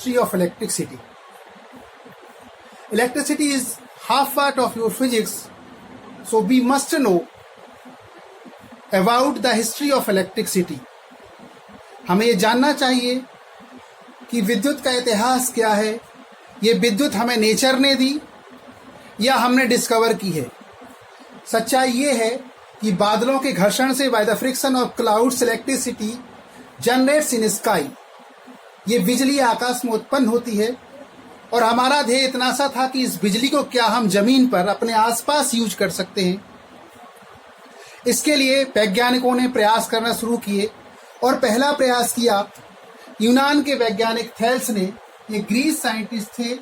history of electricity. Electricity is half part of your physics, so we must know about the history of electricity. हमें ये जानना चाहिए कि विद्युत का इतिहास क्या है. ये विद्युत हमें नेचर ने दी या हमने डिस्कवर की है. सच्चाई ये है कि बादलों के घर्षण से by the friction of clouds electricity generates in sky. ये बिजली आकाश में उत्पन्न होती है और हमारा ध्येय इतना सा था कि इस बिजली को क्या हम जमीन पर अपने आसपास यूज कर सकते हैं. इसके लिए वैज्ञानिकों ने प्रयास करना शुरू किए और पहला प्रयास किया यूनान के वैज्ञानिक थेल्स ने. ये ग्रीस साइंटिस्ट थे,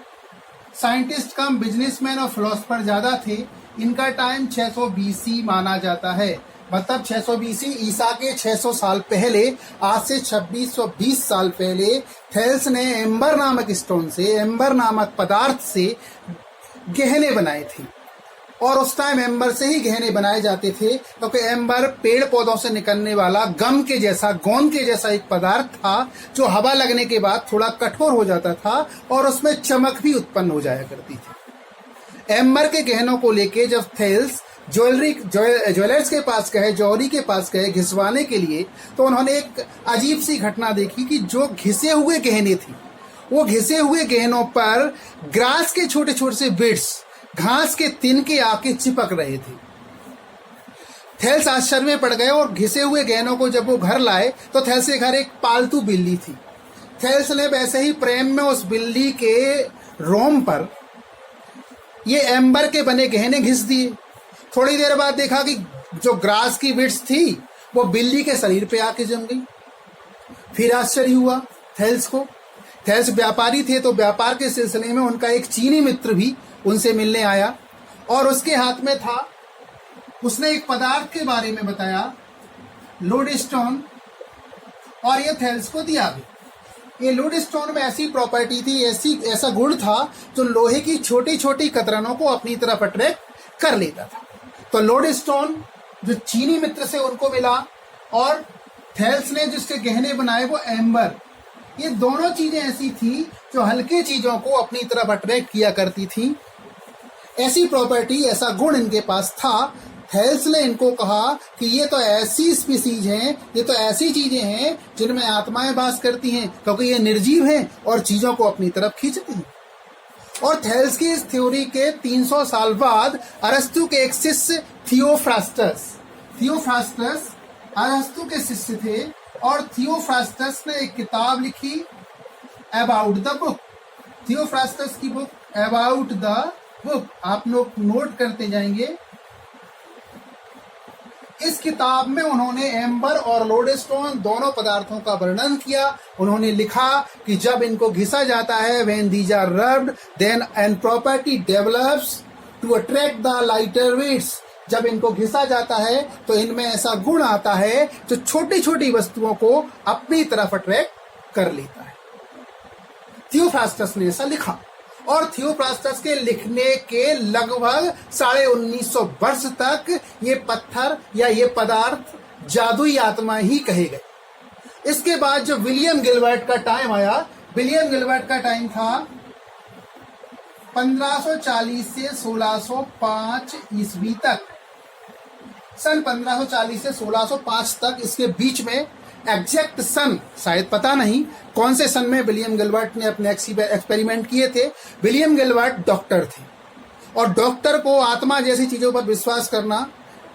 साइंटिस्ट कम बिजनेसमैन और फिलोसफर ज्यादा थे. इनका टाइम 600 BC माना जाता है, मतलब 600 BC ईसा के 600 साल पहले. आज से 2620 साल पहले थेल्स ने एम्बर नामक स्टोन से, एम्बर नामक पदार्थ से गहने बनाए थे. और उस टाइम एम्बर से ही गहने बनाए जाते थे क्योंकि एम्बर पेड़ पौधों से निकलने वाला गम के जैसा, गोंद के जैसा एक पदार्थ था जो हवा लगने के बाद थोड़ा कठोर हो जाता था और उसमें चमक भी उत्पन्न हो जाया करती थी. एम्बर के गहनों को लेके जब थेल्स ज्वेलर्स के पास गए, जौहरी के पास गए घिसवाने के लिए, तो उन्होंने एक अजीब सी घटना देखी कि जो घिसे हुए गहने थी, वो घिसे हुए गहनों पर ग्रास के छोटे छोटे से बिट्स, घास के तिनके आके चिपक रहे थे. थेल्स आश्चर्य में पड़ गए और घिसे हुए गहनों को जब वो घर लाए तो थेल्स के घर एक पालतू बिल्ली थी. थेल्स ने वैसे ही प्रेम में उस बिल्ली के रोम पर ये एम्बर के बने गहने घिस दिए. थोड़ी देर बाद देखा कि जो ग्रास की बिट्स थी वो बिल्ली के शरीर पे आके जम गई. फिर आश्चर्य हुआ थेल्स को. थेल्स व्यापारी थे तो व्यापार के सिलसिले में उनका एक चीनी मित्र भी उनसे मिलने आया और उसके हाथ में था, उसने एक पदार्थ के बारे में बताया, लोडस्टोन, और ये थेल्स को दिया भी. ये लोडस्टोन में ऐसी प्रॉपर्टी थी, ऐसा गुण था जो लोहे की छोटी छोटी कतरनों को अपनी तरफ अट्रैक्ट कर लेता था. तो लोडस्टोन जो चीनी मित्र से उनको मिला और थेल्स ने जिसके गहने बनाए वो एम्बर, ये दोनों चीजें ऐसी थी जो हल्के चीजों को अपनी तरफ अट्रैक्ट किया करती थी. ऐसी प्रॉपर्टी, ऐसा गुण इनके पास था. थेल्स ने इनको कहा कि ये तो ऐसी स्पीसीज हैं, ये तो ऐसी चीजें हैं जिनमें आत्माएं वास करती हैं क्योंकि ये निर्जीव हैं और चीजों को अपनी तरफ खींचती हैं. और थेल्स की इस थ्योरी के 300 साल बाद अरस्तु के एक शिष्य थियोफ्रास्टस अरस्तु के शिष्य थे और थियोफ्रास्टस ने एक किताब लिखी अबाउट द बुक. थियोफ्रास्टस की बुक अबाउट द बुक आप लोग नोट करते जाएंगे. इस किताब में उन्होंने एम्बर और लोडस्टोन दोनों पदार्थों का वर्णन किया. उन्होंने लिखा कि जब इनको घिसा जाता है, when these are rubbed, then an property develops to attract the lighter weights. जब इनको घिसा जाता है तो इनमें ऐसा गुण आता है जो छोटी छोटी वस्तुओं को अपनी तरफ अट्रैक्ट कर लेता है. थियोफ्रास्टस ने ऐसा लिखा और थियोफ्रास्टस के लिखने के लगभग 1950 वर्ष तक ये पत्थर या ये पदार्थ जादुई आत्मा ही कहे गए. इसके बाद जब विलियम गिलबर्ट का टाइम आया, विलियम गिलबर्ट का टाइम था 1540 से 1605 ईस्वी तक. सन 1540 से 1605 तक, इसके बीच में एग्जैक्ट सन शायद पता नहीं कौन से सन में विलियम गिलबर्ट ने अपने एक्सपेरिमेंट किए थे. विलियम गिलबर्ट डॉक्टर थे और डॉक्टर को आत्मा जैसी चीजों पर विश्वास करना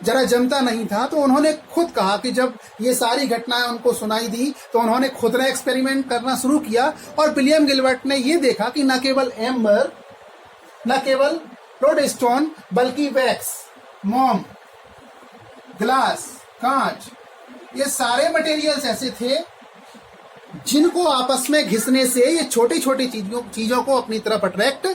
जरा जमता नहीं था. तो उन्होंने खुद कहा कि जब ये सारी घटनाएं उनको सुनाई दी तो उन्होंने खुद ने एक्सपेरिमेंट करना शुरू किया. और विलियम गिलबर्ट ने ये देखा कि न केवल एम्बर, न केवल लोडस्टोन, बल्कि वैक्स, मोम, ग्लास, कांच, ये सारे मटेरियल्स ऐसे थे जिनको आपस में घिसने से ये छोटी छोटी चीजों को अपनी तरफ अट्रैक्ट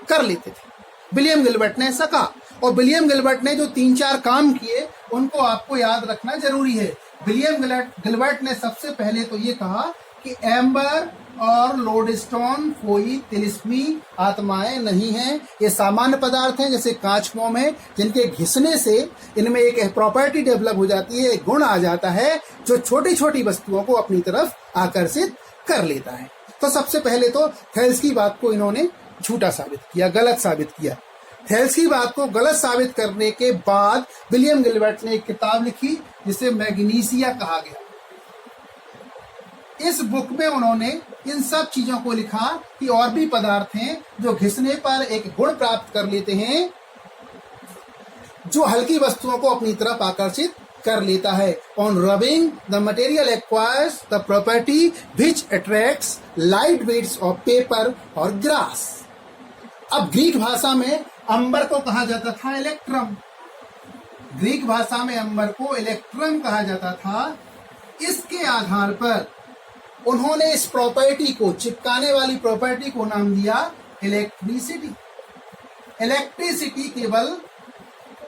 कर लेते थे. विलियम गिलबर्ट ने ऐसा कहा और विलियम गिलबर्ट ने जो 3-4 काम किए उनको आपको याद रखना जरूरी है. विलियम गिलबर्ट ने सबसे पहले तो ये कहा कि एम्बर और लोडस्टोन कोई तिलिस्मी आत्माएं नहीं हैं. ये सामान्य पदार्थ हैं जैसे कांच, मोम है, जिनके घिसने से इनमें एक प्रॉपर्टी डेवलप हो जाती है, एक गुण आ जाता है जो छोटी छोटी वस्तुओं को अपनी तरफ आकर्षित कर लेता है. तो सबसे पहले तो थेल्स की बात को इन्होंने झूठा साबित किया, गलत साबित किया। थेल्स की बात को गलत साबित करने के बाद विलियम गिलबर्ट ने एक किताब लिखी जिसे मैग्नीशिया कहा गया। इस बुक में उन्होंने इन सब चीजों को लिखा कि और भी पदार्थ हैं जो घिसने पर एक गुण प्राप्त कर लेते हैं जो हल्की वस्तुओं को अपनी तरफ आकर्षित कर लेता है। On rubbing the material acquires the property which attracts light weights of paper और ग्रास। अब ग्रीक भाषा में अंबर को कहा जाता था इलेक्ट्रम। ग्रीक भाषा में अंबर को इलेक्ट्रम कहा जाता था। इसके आधार पर उन्होंने इस प्रॉपर्टी को, चिपकाने वाली प्रॉपर्टी को नाम दिया इलेक्ट्रिसिटी। इलेक्ट्रिसिटी केवल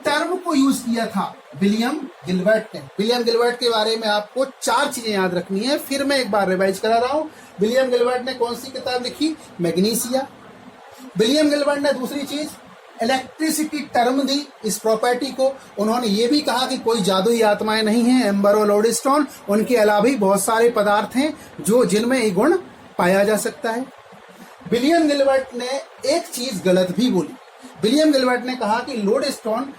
टर्म को यूज किया था विलियम गिलबर्ट ने। विलियम गिलबर्ट के बारे में आपको 4 चीजें याद रखनी है, फिर मैं एक बार रिवाइज करा रहा हूं। विलियम गिलबर्ट ने कौन सी किताब लिखी? मैग्नीशिया। विलियम गिलबर्ट ने दूसरी चीज इलेक्ट्रिसिटी टर्म दी इस प्रॉपर्टी को। उन्होंने ये भी कहा कि कोई जादुई आत्माएं नहीं हैं, एम्बर और लोडस्टोन, उनके अलावा भी बहुत सारे पदार्थ हैं जो जिनमें ये गुण पाया जा सकता है। विलियम गिलबर्ट ने एक चीज गलत भी बोली। विलियम गिलबर्ट ने कहा कि लोडस्टोन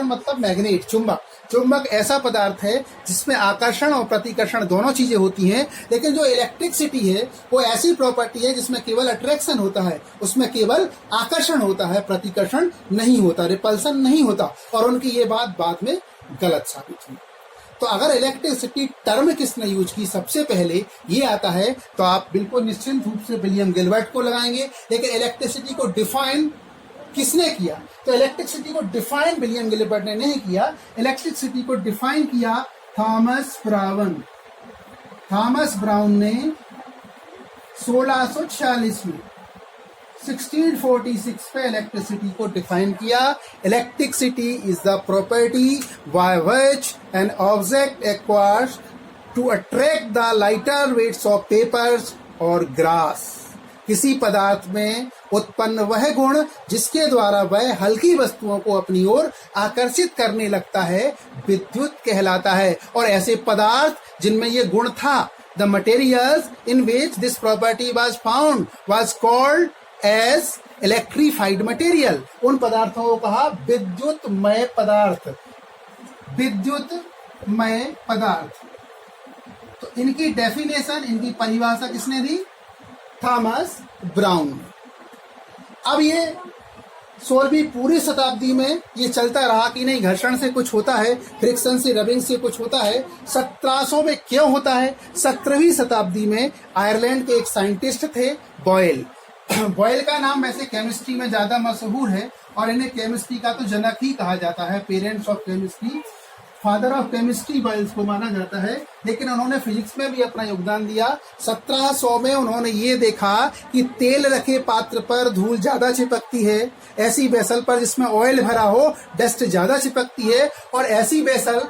मतलब मैग्नेट, चुंबक। चुंबक ऐसा पदार्थ है जिसमें आकर्षण और प्रतिकर्षण दोनों चीजें होती हैं, लेकिन जो इलेक्ट्रिसिटी है वो ऐसी प्रॉपर्टी है जिसमें केवल अट्रैक्शन होता है, उसमें केवल आकर्षण होता है, प्रतिकर्षण नहीं होता, रिपल्सन नहीं होता। और उनकी ये बात बाद में गलत साबित हुई। तो अगर इलेक्ट्रिसिटी टर्म किसने यूज की सबसे पहले ये आता है तो आप बिल्कुल निश्चिंत रूप से विलियम गिलबर्ट को लगाएंगे। लेकिन इलेक्ट्रिसिटी को डिफाइन किसने किया? तो इलेक्ट्रिसिटी को डिफाइन विलियम गिलबर्ट ने नहीं किया। इलेक्ट्रिसिटी को डिफाइन किया थॉमस ब्राउन। थॉमस ब्राउन ने 1646 में 1646 पे इलेक्ट्रिसिटी को डिफाइन किया। Electricity is the property by which an object acquires to attract the lighter weights of papers और ग्रास। किसी पदार्थ में उत्पन्न वह गुण जिसके द्वारा वह हल्की वस्तुओं को अपनी ओर आकर्षित करने लगता है विद्युत कहलाता है। और ऐसे पदार्थ जिनमें यह गुण था, the materials in which this property was found was called as electrified material. उन पदार्थों को कहा विद्युतमय पदार्थ। विद्युतमय पदार्थ। तो इनकी डेफिनेशन, इनकी परिभाषा किसने दी? Thomas brown. अब ये 16वीं पूरी शताब्दी में ये चलता रहा कि नहीं, घर्षण से कुछ होता है, फ्रिक्शन से, रबिंग से कुछ होता है। 1700 में क्यों होता है? 17वीं शताब्दी में आयरलैंड के एक साइंटिस्ट थे बॉयल। बॉयल का नाम वैसे केमिस्ट्री में ज्यादा मशहूर है और इन्हें केमिस्ट्री का तो जनक ही कहा जाता है, parents of chemistry, father of chemistry Boyle's को माना जाता है। लेकिन उन्होंने फिजिक्स में भी अपना योगदान दिया। 1700 में उन्होंने ये देखा कि तेल रखे पात्र पर धूल ज्यादा चिपकती है, ऐसी वेसल पर जिसमें ऑयल भरा हो डस्ट ज्यादा चिपकती है, और ऐसी वेसल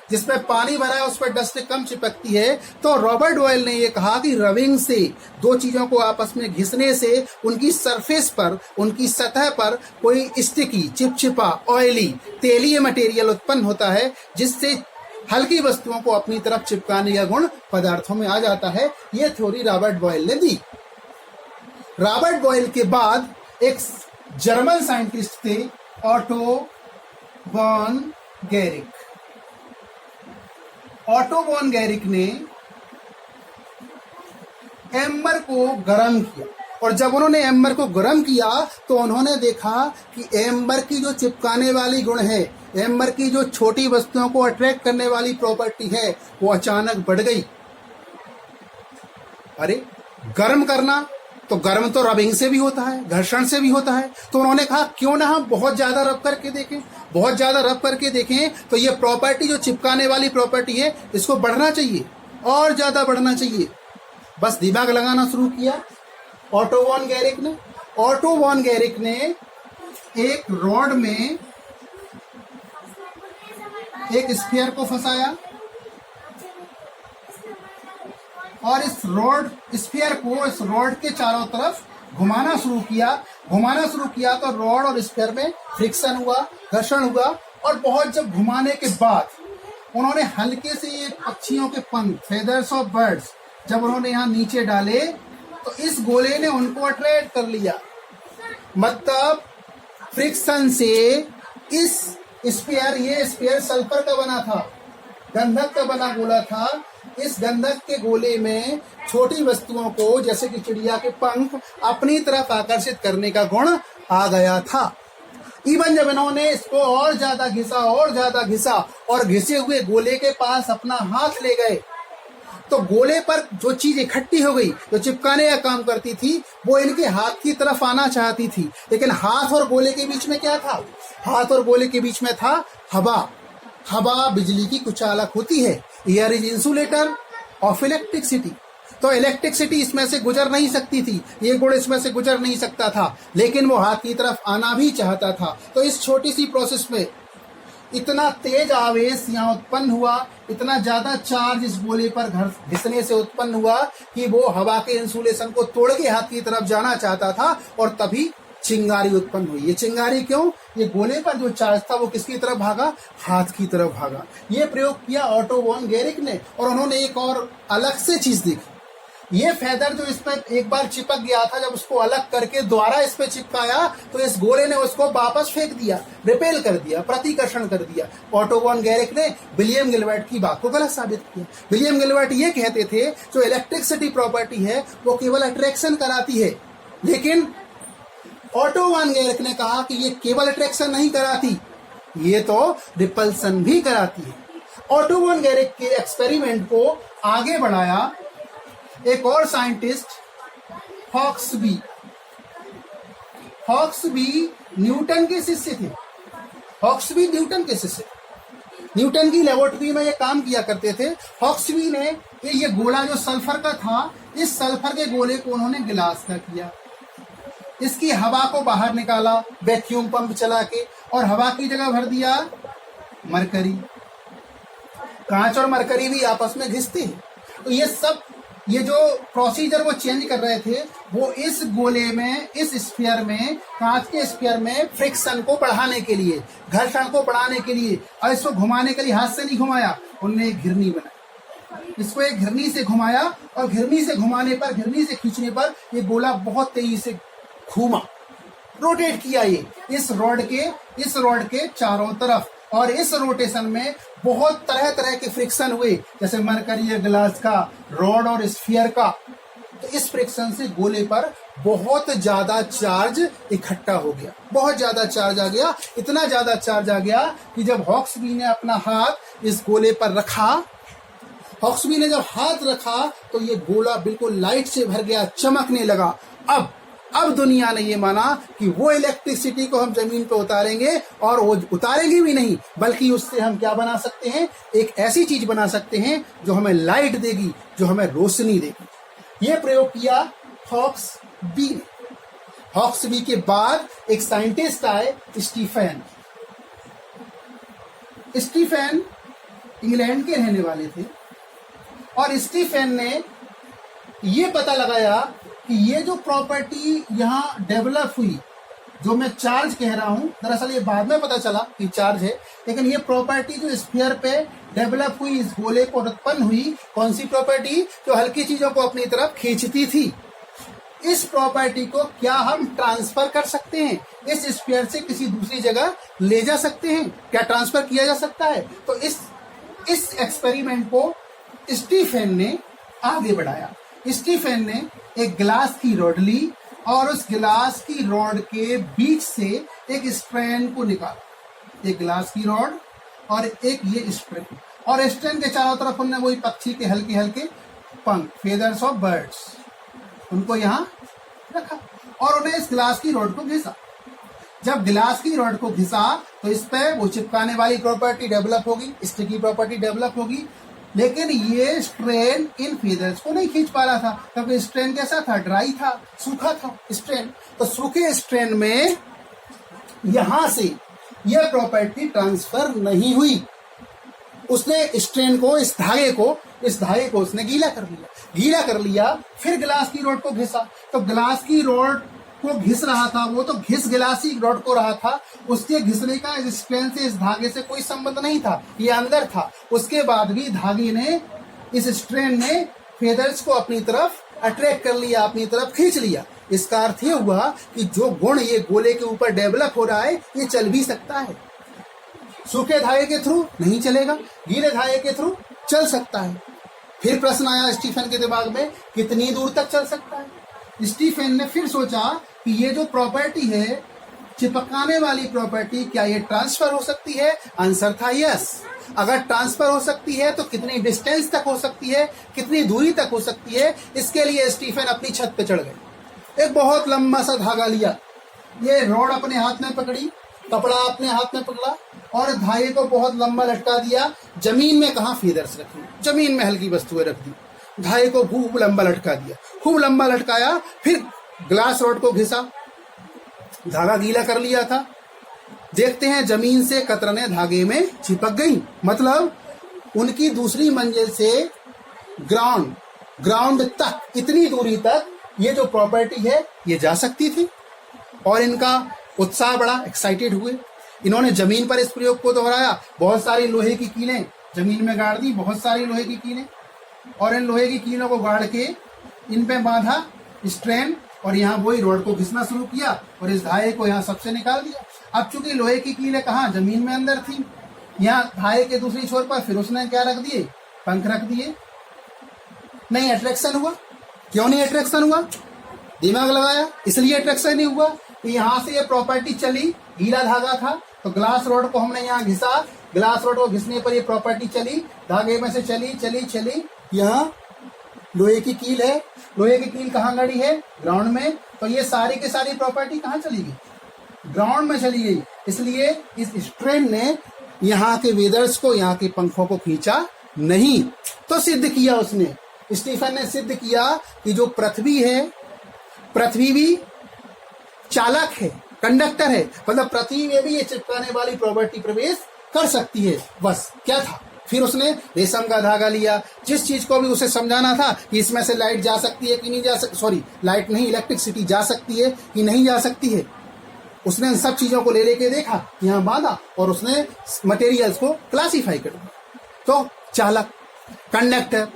जिसमें पानी भरा है उस पर डस्ट कम चिपकती है। तो रॉबर्ट बॉयल ने यह कहा कि रबिंग से, दो चीजों को आपस में घिसने से उनकी सरफेस पर, उनकी सतह पर कोई स्टिकी, चिपचिपा, ऑयली, तेलीय मटेरियल उत्पन्न होता है जिससे हल्की वस्तुओं को अपनी तरफ चिपकाने का गुण पदार्थों में आ जाता है। यह थ्योरी रॉबर्ट बॉयल ने दी। रॉबर्ट बॉयल के बाद एक जर्मन साइंटिस्ट थे ऑटो वॉन गैरिक। ऑटो वॉन गैरिक ने एम्बर को गर्म किया, और जब उन्होंने एम्बर को गर्म किया तो उन्होंने देखा कि एम्बर की जो चिपकाने वाली गुण है, एम्बर की जो छोटी वस्तुओं को अट्रैक्ट करने वाली प्रॉपर्टी है, वो अचानक बढ़ गई। अरे गर्म करना, तो गर्म तो रबिंग से भी होता है, घर्षण से भी होता है। तो उन्होंने कहा क्यों ना हम बहुत ज्यादा रब करके देखें, बहुत ज्यादा रब करके देखें तो ये प्रॉपर्टी, जो चिपकाने वाली प्रॉपर्टी है, इसको बढ़ना चाहिए और ज्यादा बढ़ना चाहिए। बस दिमाग लगाना शुरू किया ऑटो वॉन गैरिक ने। ऑटो वॉन गैरिक ने एक रॉड में एक स्फीयर को फंसाया और इस रॉड स्फीयर को इस रॉड के चारों तरफ घुमाना शुरू किया तो रॉड और स्फीयर में फ्रिक्शन हुआ, घर्षण हुआ। और बहुत जब घुमाने के बाद उन्होंने हल्के से ये पक्षियों के पंख, फेदर्स ऑफ बर्ड्स, जब उन्होंने यहाँ नीचे डाले तो इस गोले ने उनको अट्रैक्ट कर लिया। मतलब फ्रिक्शन से इस स्फीयर, ये स्फीयर सल्फर का बना था, गंधक का बना गोला था। इस गंधक के गोले में छोटी वस्तुओं को जैसे कि चिड़िया के पंख अपनी तरफ आकर्षित करने का गुण आ गया था। इवन जब इन्होंने इसको और ज्यादा घिसा और घिसे हुए गोले के पास अपना हाथ ले गए तो गोले पर जो चीज इकट्ठी हो गई, जो चिपकाने का काम करती थी, वो इनके हाथ की तरफ आना चाहती थी। लेकिन हाथ और गोले के बीच में क्या था? हाथ और गोले के बीच में था हवा। हवा बिजली की कुचालक होती है। Air is insulator of electricity. तो इलेक्ट्रिसिटी इसमें से गुजर नहीं सकती थी, ये गुण इसमें से गुजर नहीं सकता था, लेकिन वो हाथ की तरफ आना भी चाहता था। तो इस छोटी सी प्रोसेस में इतना तेज आवेश यहाँ उत्पन्न हुआ, इतना ज्यादा चार्ज इस गोले पर घिसने से उत्पन्न हुआ कि वो हवा के इंसुलेशन को तोड़ के हाथ की तरफ जाना चाहता था और तभी चिंगारी उत्पन्न हुई। ये चिंगारी क्यों? ये गोले पर जो चार्ज था वो किसकी तरफ भागा? हाथ की तरफ भागा। ये प्रयोग किया ऑटो वॉन गेरिक ने और उन्होंने एक और अलग से चीज देखी। ये फेदर जो इस पर एक बार चिपक गया था, जब उसको अलग करके दोबारा इस पे चिपकाया तो इस गोले ने उसको वापस फेंक दिया, रिपेल कर दिया, प्रतिकर्षण कर दिया। ऑटो वॉन गेरिक ने विलियम गिलबर्ट की बात को गलत साबित किया। विलियम गिलबर्ट ये कहते थे जो इलेक्ट्रिसिटी प्रॉपर्टी है वो केवल अट्रैक्शन कराती है, लेकिन ऑटो वॉन गेरिक ने कहा कि ये केवल अट्रैक्शन नहीं कराती, ये तो रिपल्सन भी कराती है। ऑटो वॉन गेरिक के एक्सपेरिमेंट को आगे बढ़ाया एक और साइंटिस्ट हॉक्सबी। हॉक्सबी न्यूटन के शिष्य थे। हॉक्सबी न्यूटन के शिष्य, न्यूटन की लेबोरेटरी में ये काम किया करते थे। हॉक्सबी ने ये गोला जो सल्फर का था, इस सल्फर के गोले को उन्होंने गिलास का किया, इसकी हवा को बाहर निकाला वैक्यूम पंप चला के और हवा की जगह भर दिया मरकरी। कांच और मरकरी भी आपस में घिसते हैं। तो ये जो प्रोसीजर वो चेंज कर रहे थे, वो इस गोले में, इस स्फीयर में, कांच के स्फीयर में फ्रिक्शन को बढ़ाने के लिए, घर्षण को बढ़ाने के लिए, और इसको घुमाने के लिए हाथ से नहीं घुमाया, उनने एक घिरनी बनाई। इसको एक घिरनी से घुमाया और घिरनी से घुमाने पर, घिरनी से खींचने पर ये गोला बहुत तेजी से घूमा, रोटेट किया ये इस रॉड के चारों तरफ। और इस रोटेशन में बहुत तरह तरह के फ्रिक्शन हुए, जैसे मरकरी या ग्लास का, रॉड और स्फीयर का। तो इस फ्रिक्शन से गोले पर बहुत ज्यादा चार्ज इकट्ठा हो गया, बहुत ज्यादा चार्ज आ गया। इतना ज्यादा चार्ज आ गया कि जब हॉक्सबी ने अपना हाथ इस गोले पर रखा, हॉक्सबी ने जब हाथ रखा तो ये गोला बिल्कुल लाइट से भर गया, चमकने लगा। अब दुनिया ने ये माना कि वो इलेक्ट्रिसिटी को हम जमीन पे उतारेंगे, और वो उतारेंगे भी नहीं, बल्कि उससे हम क्या बना सकते हैं? एक ऐसी चीज बना सकते हैं जो हमें लाइट देगी, जो हमें रोशनी देगी। ये प्रयोग किया हॉक्सबी ने। हॉक्सबी के बाद एक साइंटिस्ट आए, स्टीफन। स्टीफन इंग्लैंड के रहने वाले थे और स्टीफन ने ये पता लगाया कि ये जो प्रॉपर्टी यहाँ डेवलप हुई, जो मैं चार्ज कह रहा हूं, दरअसल ये बाद में पता चला कि चार्ज है, लेकिन ये प्रॉपर्टी जो स्फीयर पे डेवलप हुई, इस गोले को उत्पन्न हुई, कौन सी प्रॉपर्टी? जो हल्की चीजों को अपनी तरफ खींचती थी। इस प्रॉपर्टी को क्या हम ट्रांसफर कर सकते हैं? इस स्फीयर से किसी दूसरी जगह ले जा सकते हैं? क्या ट्रांसफर किया जा सकता है? तो इस एक्सपेरिमेंट को स्टीफन ने आगे बढ़ाया। स्टीफन ने एक ग्लास की रॉड ली और उस ग्लास की रॉड के बीच से एक स्ट्रैंड को निकाला। एक ग्लास की रॉड और एक ये स्ट्रैंड, और स्ट्रैंड के चारों तरफ उन्होंने वही पक्षी के हल्के हल्के पंख, फेदर्स ऑफ बर्ड्स, उनको यहाँ रखा और उन्हें इस ग्लास की रॉड को घिसा। जब ग्लास की रॉड को घिसा तो इस पे वो चिपकाने वाली प्रॉपर्टी डेवलप होगी, स्टिकी प्रॉपर्टी डेवलप होगी, लेकिन ये स्ट्रेन इन फेदर्स को नहीं खींच पा रहा था, क्योंकि स्ट्रेन कैसा था? ड्राई था, सूखा था स्ट्रेन। तो सूखे स्ट्रेन में यहां से यह प्रॉपर्टी ट्रांसफर नहीं हुई। उसने स्ट्रेन को, इस धागे को उसने गीला कर लिया, फिर ग्लास की रॉड को घिसा। तो ग्लास की रॉड को घिस रहा था, वो तो घिस ग्लास की रॉड को रहा था, उसके घिसने का इस स्ट्रेन से, इस धागे से कोई संबंध नहीं था, ये अंदर था। उसके बाद भी धागे ने, इस स्ट्रेन ने फेदर्स को अपनी तरफ अट्रैक्ट कर लिया, अपनी तरफ खींच लिया। इसका अर्थ ये हुआ कि जो गुण ये गोले के ऊपर डेवलप हो रहा है ये चल भी सकता है। सूखे धागे के थ्रू नहीं चलेगा, गीले धागे के थ्रू चल सकता है। फिर प्रश्न आया स्टीफन के दिमाग में, कितनी दूर तक चल सकता है। स्टीफन ने फिर सोचा कि ये जो प्रॉपर्टी है, चिपकाने वाली प्रॉपर्टी, क्या ये ट्रांसफर हो सकती है? आंसर था यस। अगर ट्रांसफर हो सकती है तो कितनी डिस्टेंस तक हो सकती है, कितनी दूरी तक हो सकती है। इसके लिए स्टीफन अपनी छत पे चढ़ गए। एक बहुत लंबा सा धागा लिया, ये रॉड अपने हाथ में पकड़ी, कपड़ा अपने हाथ में पकड़ा और धागे को बहुत लंबा लटका दिया। जमीन में कहाँ फीदर्स रखी, जमीन में हल्की वस्तुएं रख दी। धागे को खूब लंबा लटका दिया, खूब लंबा लटकाया। फिर ग्लास रॉड को घिसा, धागा गीला कर लिया था। देखते हैं जमीन से कतरने धागे में चिपक गई। मतलब उनकी दूसरी मंजिल से ग्राउंड तक, इतनी दूरी तक ये जो प्रॉपर्टी है ये जा सकती थी। और इनका उत्साह बढ़ा, एक्साइटेड हुए। इन्होंने जमीन पर इस प्रयोग को दोहराया। बहुत सारी लोहे की कीलें जमीन में गाड़ दी, बहुत सारी लोहे की कीलें, और इन लोहे की कीलों को गाड़ के इन पे बांधा स्ट्रैंड, और यहाँ वही रॉड को घिसना शुरू किया और इस धागे को यहाँ सबसे निकाल दिया। अब चूंकि लोहे की कीलें कहाँ, जमीन में अंदर थी, यहाँ धागे के दूसरी छोर पर फिर उसने क्या रख दिए, पंख रख दिए। नहीं अट्रैक्शन हुआ। क्यों नहीं अट्रैक्शन हुआ? दिमाग लगाया, इसलिए अट्रैक्शन नहीं हुआ कि यहाँ से ये प्रॉपर्टी चली, गीला धागा था तो ग्लास रॉड को हमने यहाँ घिसा, ग्लास रॉड को घिसने पर ये प्रॉपर्टी चली, धागे में से चली चली चली, यहाँ लोहे की कील है, लोहे की कील कहाँ गड़ी है, ग्राउंड में, तो ये सारी की सारी प्रॉपर्टी कहाँ चली गई, ग्राउंड में चली गई। इसलिए इस स्ट्रेन ने यहाँ के वेदर्स को, यहाँ के पंखों को खींचा नहीं। तो सिद्ध किया उसने, स्टीफन ने सिद्ध किया कि जो पृथ्वी है, पृथ्वी भी चालक है, कंडक्टर है। मतलब पृथ्वी में भी ये चिपकाने वाली प्रॉपर्टी प्रवेश कर सकती है। बस क्या था, फिर उसने रेशम का धागा लिया। जिस चीज को भी उसे समझाना था कि इसमें से लाइट जा सकती है कि नहीं जा सकती, सॉरी लाइट नहीं, इलेक्ट्रिसिटी जा सकती है कि नहीं जा सकती है, उसने इन सब चीजों को ले लेके देखा, यहाँ बांधा और उसने मटेरियल्स को क्लासिफाई कर दिया। तो चालक, कंडक्टर,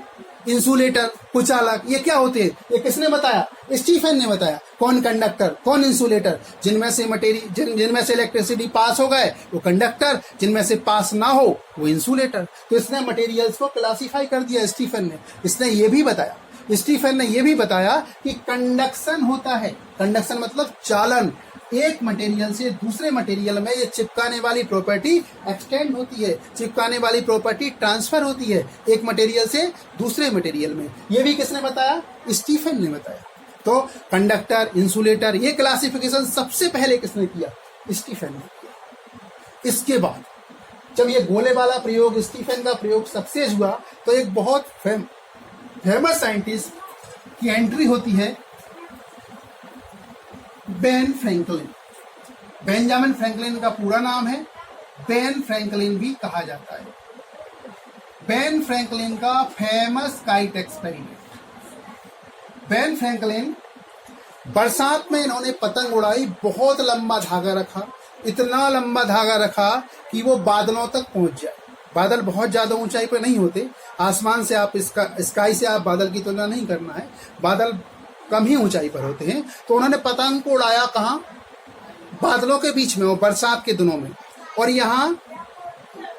इंसुलेटर, कुचालक, ये क्या होते हैं, ये किसने बताया? स्टीफन ने बताया। कौन कंडक्टर, कौन इंसुलेटर? जिनमें से मटेरियल, जिनमें से इलेक्ट्रिसिटी पास हो गए वो कंडक्टर, जिनमें से पास ना हो वो इंसुलेटर। तो इसने मटेरियल्स को क्लासिफाई कर दिया स्टीफन ने। इसने ये भी बताया, स्टीफन ने ये भी बताया कि कंडक्शन होता है। कंडक्शन मतलब चालन। एक मटेरियल से दूसरे मटेरियल में ये चिपकाने वाली प्रॉपर्टी एक्सटेंड होती है, चिपकाने वाली प्रॉपर्टी ट्रांसफर होती है एक मटेरियल से दूसरे मटेरियल में। ये भी किसने बताया? स्टीफन ने बताया। तो कंडक्टर, इंसुलेटर, ये क्लासिफिकेशन सबसे पहले किसने किया? स्टीफन ने किया। इसके बाद जब ये गोले वाला प्रयोग, स्टीफन का प्रयोग सक्सेस हुआ, तो एक बहुत फेमस साइंटिस्ट की एंट्री होती है, बेन फ्रैंकलिन। बेंजामिन फ्रैंकलिन का पूरा नाम है, बेन फ्रैंकलिन भी कहा जाता है। बेन फ्रैंकलिन का famous kite experiment. Ben Franklin, बरसात में इन्होंने पतंग उड़ाई, बहुत लंबा धागा रखा, इतना लंबा धागा रखा कि वो बादलों तक पहुंच जाए। बादल बहुत ज्यादा ऊंचाई पर नहीं होते, आसमान से आप स्काई से आप बादल की तुलना नहीं करना है, बादल कम ही ऊंचाई पर होते हैं। तो उन्होंने पतंग को उड़ाया कहाँ? बादलों के बीच में, वो बरसात के दिनों में। और यहाँ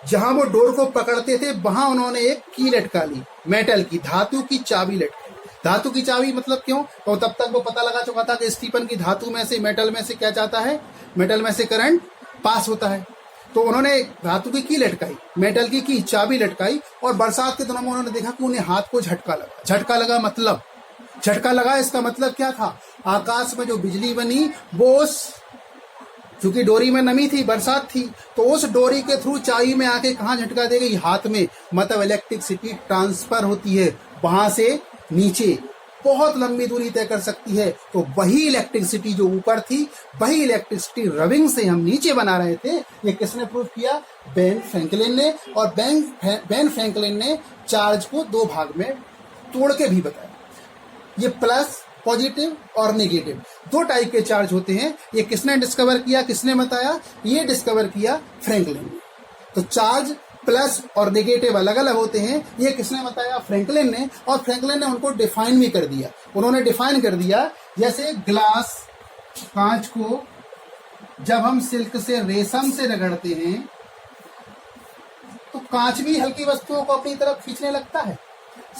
जहां वो डोर को पकड़ते थे वहां उन्होंने एक की लटका ली, मेटल की, धातु की चाबी लटकी। धातु की चाबी मतलब क्यों? तो तब तक वो पता लगा चुका था कि स्टीफन की धातु में से, मेटल में से क्या जाता है, मेटल में से करंट पास होता है। तो उन्होंने धातु की लटकाई, मेटल की चाबी लटकाई, और बरसात के दिनों में उन्होंने देखा कि उन्हें हाथ को झटका लगा। झटका लगा मतलब, झटका लगा इसका मतलब क्या था? आकाश में जो बिजली बनी वो चूंकि डोरी में नमी थी, बरसात थी, तो उस डोरी के थ्रू चाबी में आके कहाँ झटका दे गई? हाथ में। मतलब इलेक्ट्रिसिटी ट्रांसफर होती है वहां से नीचे, बहुत लंबी दूरी तय कर सकती है। तो वही इलेक्ट्रिसिटी जो ऊपर थी, वही इलेक्ट्रिसिटी रविंग से हम नीचे बना रहे थे। ये किसने प्रूव किया? बेन फ्रैंकलिन ने। और बेन फ्रैंकलिन ने चार्ज को दो भाग में तोड़ के भी बताया। ये प्लस, पॉजिटिव और नेगेटिव, दो टाइप के चार्ज होते हैं। ये किसने डिस्कवर किया, किसने बताया? ये डिस्कवर किया फ्रैंकलिन ने। तो चार्ज प्लस और नेगेटिव अलग अलग होते हैं, ये किसने बताया? फ्रैंकलिन ने। और फ्रैंकलिन ने उनको डिफाइन भी कर दिया। उन्होंने डिफाइन कर दिया, जैसे ग्लास, कांच को जब हम सिल्क से, रेशम से रगड़ते हैं तो कांच भी हल्की वस्तुओं को अपनी तरफ खींचने लगता है,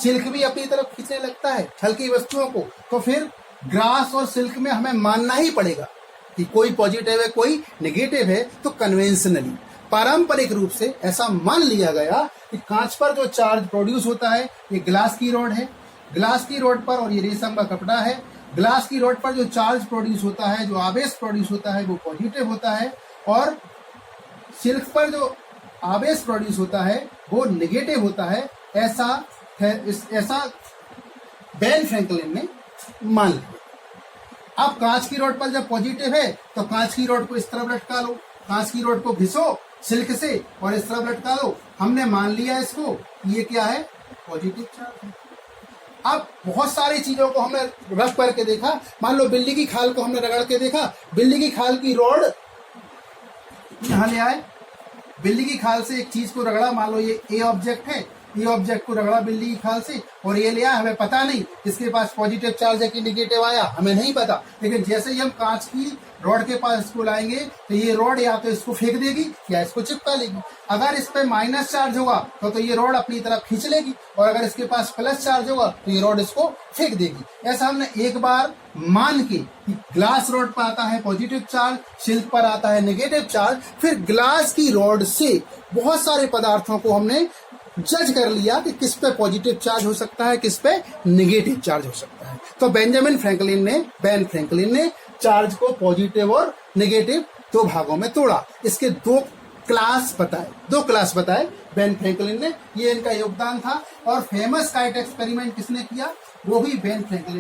सिल्क भी अपनी तरफ खींचने लगता है हल्की वस्तुओं को। तो फिर ग्लास और सिल्क में हमें मानना ही पड़ेगा कि कोई पॉजिटिव है, कोई नेगेटिव है। तो कन्वेंशनली, पारंपरिक रूप से ऐसा मान लिया गया कि कांच पर जो चार्ज प्रोड्यूस होता है, ये ग्लास की रॉड है, ग्लास की रॉड पर, और ये रेशम का कपड़ा है, ग्लास की रॉड पर जो चार्ज प्रोड्यूस होता है, जो आवेश प्रोड्यूस होता है, वो पॉजिटिव होता है, और सिल्क पर जो आवेश प्रोड्यूस होता है वो नेगेटिव होता है। ऐसा बेन फ्रैंकलिन ने मान लिया। अब कांच की रॉड पर जब पॉजिटिव है तो कांच की रॉड को इस तरफ लटका लो, कांच की रॉड को घिसो सिल्क से और इस तरफ लटका दो। हमने मान लिया इसको, ये क्या है? पॉजिटिव चार्ज है। अब बहुत सारी चीजों को हमने रफ करके देखा। मान लो बिल्ली की खाल को हमने रगड़ के देखा, बिल्ली की खाल की रॉड यहां ले आए, बिल्ली की खाल से एक चीज को रगड़ा, मान लो ये ए ऑब्जेक्ट है, ये ऑब्जेक्ट को रगड़ा बिल्ली की खाल से और ये लिया, हमें पता नहीं इसके पास पॉजिटिव चार्ज है कि नेगेटिव आया, हमें नहीं पता। लेकिन जैसे ही हम कांच की रॉड के पास इसको लाएंगे तो ये रॉड या तो इसको फेंक देगी या इसको चिपका लेगी। अगर इस पे माइनस चार्ज होगा तो ये रॉड अपनी तरफ खींच लेगी, और अगर इसके पास प्लस चार्ज होगा तो ये रॉड इसको फेंक देगी। ऐसा हमने एक बार मान के कि ग्लास रॉड पर आता है पॉजिटिव चार्ज, सिल्क पर आता है नेगेटिव चार्ज, फिर ग्लास की रॉड से बहुत सारे पदार्थों को हमने जज कर लिया कि किस पे पॉजिटिव चार्ज हो सकता है, किस पे नेगेटिव चार्ज हो सकता है। तो बेन फ्रैंकलिन ने चार्ज को पॉजिटिव और नेगेटिव दो भागों में तोड़ा। इसके दो क्लास बताए बेन फ्रैंकलिन ने। ये इनका योगदान था। और फेमस काइट एक्सपेरिमेंट किसने किया? वो भी बेन फ्रैंकलिन।